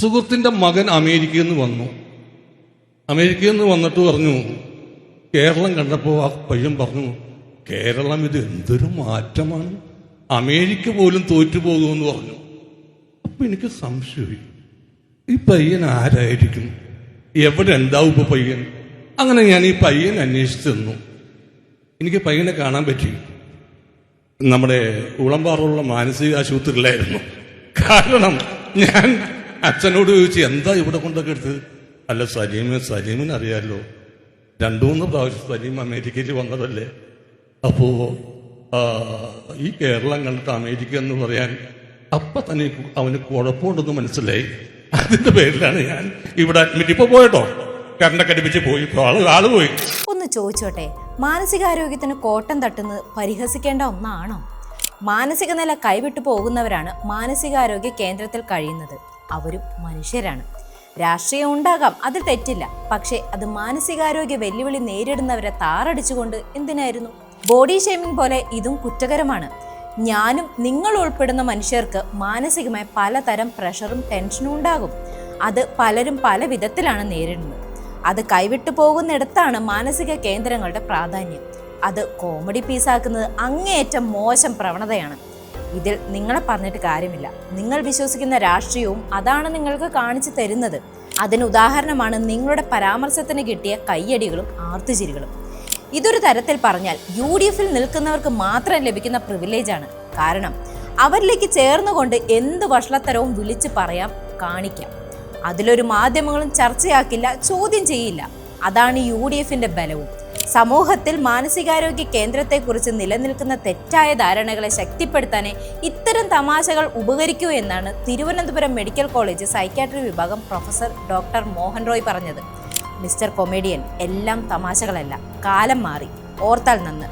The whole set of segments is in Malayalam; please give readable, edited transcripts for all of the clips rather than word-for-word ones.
സുഹൃത്തിൻ്റെ മകൻ അമേരിക്കയിൽ നിന്ന് വന്നു. അമേരിക്കയിൽ നിന്ന് വന്നിട്ട് പറഞ്ഞു, കേരളം കണ്ടപ്പോൾ ആ പയ്യൻ പറഞ്ഞു, കേരളം ഇത് എന്തൊരു മാറ്റമാണ്, അമേരിക്ക പോലും തോറ്റുപോകുമെന്ന് പറഞ്ഞു. അപ്പം എനിക്ക് സംശയമായി, ഈ പയ്യൻ ആരായിരിക്കും, എവിടെ ഉണ്ടാവും ഇപ്പോൾ പയ്യൻ? അങ്ങനെ ഞാൻ ഈ പയ്യൻ അന്വേഷിച്ചു തന്നു. എനിക്ക് പയ്യനെ കാണാൻ പറ്റി. നമ്മുടെ ഉളമ്പാറുള്ള മാനസിക ആശുപത്രിയിലായിരുന്നു. കാരണം ഞാൻ അച്ഛനോട് ചോദിച്ചു, എന്താ ഇവിടെ കൊണ്ടൊക്കെ എടുത്തത്? അല്ല സലീമിന് അറിയാമല്ലോ, 2-3 പ്രാവശ്യം സലീം അമേരിക്കയിൽ വന്നതല്ലേ, അപ്പോ ഈ കേരളം കണ്ടിട്ട് അമേരിക്ക എന്ന് പറയാൻ അപ്പൊ തന്നെ അവന് കുഴപ്പമുണ്ടെന്ന് മനസ്സിലായി. അതിന്റെ പേരിലാണ് ഞാൻ ഇവിടെ അഡ്മിറ്റ്. ഇപ്പൊ പോയിട്ടോ, കറണ്ടൊക്കെ അടുപ്പിച്ച് പോയി, ആള് പോയി. ഒന്ന് ചോദിച്ചോട്ടെ, മാനസികാരോഗ്യത്തിന് കോട്ടം തട്ടുന്നത് പരിഹസിക്കേണ്ട ഒന്നാണോ? മാനസിക നില കൈവിട്ടു പോകുന്നവരാണ് മാനസികാരോഗ്യ കേന്ദ്രത്തിൽ കഴിയുന്നത്. അവരും മനുഷ്യരാണ്. രാഷ്ട്രീയം ഉണ്ടാകാം, അതിൽ തെറ്റില്ല. പക്ഷേ അത് മാനസികാരോഗ്യ വെല്ലുവിളി നേരിടുന്നവരെ താറടിച്ചുകൊണ്ട് എന്തിനായിരുന്നു? ബോഡി ഷേമിംഗ് പോലെ ഇതും കുറ്റകരമാണ്. ഞാനും നിങ്ങൾ ഉൾപ്പെടുന്ന മനുഷ്യർക്ക് മാനസികമായി പലതരം പ്രഷറും ടെൻഷനും ഉണ്ടാകും. അത് പലരും പല വിധത്തിലാണ് നേരിടുന്നത്. അത് കൈവിട്ടു പോകുന്നിടത്താണ് മാനസിക കേന്ദ്രങ്ങളുടെ പ്രാധാന്യം. അത് കോമഡി പീസാക്കുന്നത് അങ്ങേയറ്റം മോശം പ്രവണതയാണ്. ഇതിൽ നിങ്ങളെ പറഞ്ഞിട്ട് കാര്യമില്ല. നിങ്ങൾ വിശ്വസിക്കുന്ന രാഷ്ട്രീയവും അതാണ് നിങ്ങൾക്ക് കാണിച്ചു തരുന്നത്. അതിന് ഉദാഹരണമാണ് നിങ്ങളുടെ പരാമർശത്തിന് കിട്ടിയ കയ്യടികളും ആർത്തുചിരികളും. ഇതൊരു തരത്തിൽ പറഞ്ഞാൽ UDF-ൽ നിൽക്കുന്നവർക്ക് മാത്രം ലഭിക്കുന്ന പ്രിവിലേജാണ്. കാരണം അവരിലേക്ക് ചേർന്നുകൊണ്ട് എന്ത് വഷളത്തരവും വിളിച്ചു പറയാം, കാണിക്കാം. അതിലൊരു മാധ്യമങ്ങളും ചർച്ചയാക്കില്ല, ചോദ്യം ചെയ്യില്ല. അതാണ് UDF-ന്റെ ബലവും. സമൂഹത്തിൽ മാനസികാരോഗ്യ കേന്ദ്രത്തെക്കുറിച്ച് നിലനിൽക്കുന്ന തെറ്റായ ധാരണകളെ ശക്തിപ്പെടുത്താനേ ഇത്തരം തമാശകൾ ഉപകരിക്കൂ എന്നാണ് തിരുവനന്തപുരം മെഡിക്കൽ കോളേജ് സൈക്യാട്രി വിഭാഗം പ്രൊഫസർ ഡോക്ടർ മോഹൻ റോയ് പറഞ്ഞത്. മിസ്റ്റർ കൊമേഡിയൻ, എല്ലാം തമാശകളല്ല, കാലം മാറി, ഓർത്താൽ നന്ന്.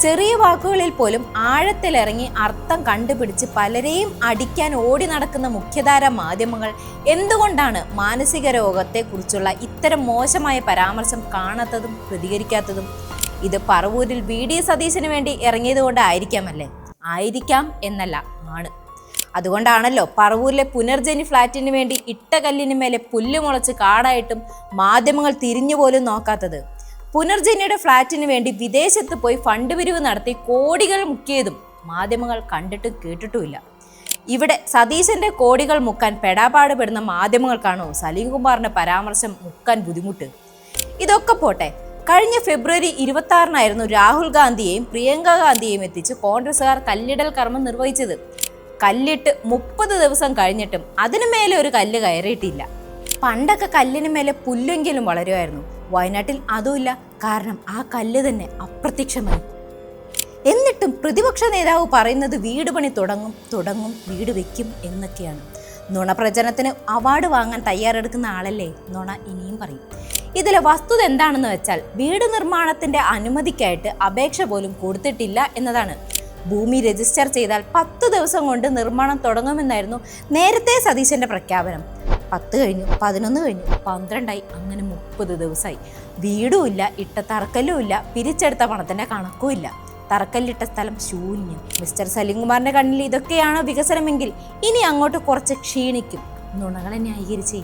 ചെറിയ വാക്കുകളിൽ പോലും ആഴത്തിലിറങ്ങി അർത്ഥം കണ്ടുപിടിച്ച് പലരെയും അടിക്കാൻ ഓടി നടക്കുന്ന മുഖ്യധാര മാധ്യമങ്ങൾ എന്തുകൊണ്ടാണ് മാനസിക രോഗത്തെക്കുറിച്ചുള്ള ഇത്തരം മോശമായ പരാമർശം കാണാത്തതും പ്രതികരിക്കാത്തതും? ഇത് പറവൂരിൽ VD സതീശന് വേണ്ടി ഇറങ്ങിയത് ആയിരിക്കാമല്ലേ? ആയിരിക്കാം എന്നല്ല, ആണ്. അതുകൊണ്ടാണല്ലോ പറവൂരിലെ പുനർജനി ഫ്ലാറ്റിന് വേണ്ടി ഇട്ട കല്ലിന് മേലെ പുല്ല് മുളച്ച് കാടായിട്ടും മാധ്യമങ്ങൾ തിരിഞ്ഞുപോലും നോക്കാത്തത്. പുനർജനിയുടെ ഫ്ലാറ്റിന് വേണ്ടി വിദേശത്ത് പോയി ഫണ്ട് പിരിവ് നടത്തി കോടികൾ മുക്കിയതും മാധ്യമങ്ങൾ കണ്ടിട്ടും കേട്ടിട്ടുമില്ല. ഇവിടെ സതീശന്റെ കോടികൾ മുക്കാൻ പെടാപാട് പെടുന്ന മാധ്യമങ്ങൾക്കാണോ സലീം കുമാറിന്റെ പരാമർശം മുക്കാൻ ബുദ്ധിമുട്ട്? ഇതൊക്കെ പോട്ടെ, കഴിഞ്ഞ ഫെബ്രുവരി 26-നായിരുന്നു രാഹുൽ ഗാന്ധിയെയും പ്രിയങ്ക ഗാന്ധിയെയും എത്തിച്ച് കോൺഗ്രസുകാർ കല്ലിടൽ കർമ്മം നിർവഹിച്ചത്. കല്ലിട്ട് 30 ദിവസം കഴിഞ്ഞിട്ടും അതിനു മേലെ ഒരു കല്ല് കയറിയിട്ടില്ല. പണ്ടൊക്കെ കല്ലിന് മേലെ പുല്ലെങ്കിലും വളരുമായിരുന്നു. വയനാട്ടിൽ അതുമില്ല. കാരണം ആ കല്ല് തന്നെ അപ്രത്യക്ഷമായി. എന്നിട്ടും പ്രതിപക്ഷ നേതാവ് പറയുന്നത് വീട് പണി തുടങ്ങും വീട് വെക്കും എന്നൊക്കെയാണ്. നുണപ്രചരണത്തിന് അവാർഡ് വാങ്ങാൻ തയ്യാറെടുക്കുന്ന ആളല്ലേ നുണ ഇനിയും പറയും. ഇതിലെ വസ്തുത എന്താണെന്ന് വെച്ചാൽ വീട് നിർമ്മാണത്തിന്റെ അനുമതിക്കായിട്ട് അപേക്ഷ പോലും കൊടുത്തിട്ടില്ല എന്നതാണ്. ഭൂമി രജിസ്റ്റർ ചെയ്താൽ 10 ദിവസം കൊണ്ട് നിർമ്മാണം തുടങ്ങുമെന്നായിരുന്നു നേരത്തെ സതീശന്റെ പ്രഖ്യാപനം. 10 കഴിഞ്ഞു, 11 കഴിഞ്ഞു, 12ആയി, അങ്ങനെ 30 ദിവസമായി. വീടും ഇല്ല, ഇട്ട തറക്കല്ലും ഇല്ല, പിരിച്ചെടുത്ത പണത്തിന്റെ കണക്കും ഇല്ല. തറക്കല്ലിട്ട സ്ഥലം ശൂന്യം. മിസ്റ്റർ സലീം കുമാറിന്റെ കണ്ണിൽ ഇതൊക്കെയാണ് വികസനമെങ്കിൽ ഇനി അങ്ങോട്ട് കുറച്ച് ക്ഷീണിക്കും. നുണകളെ ന്യായീകരിച്ചേ.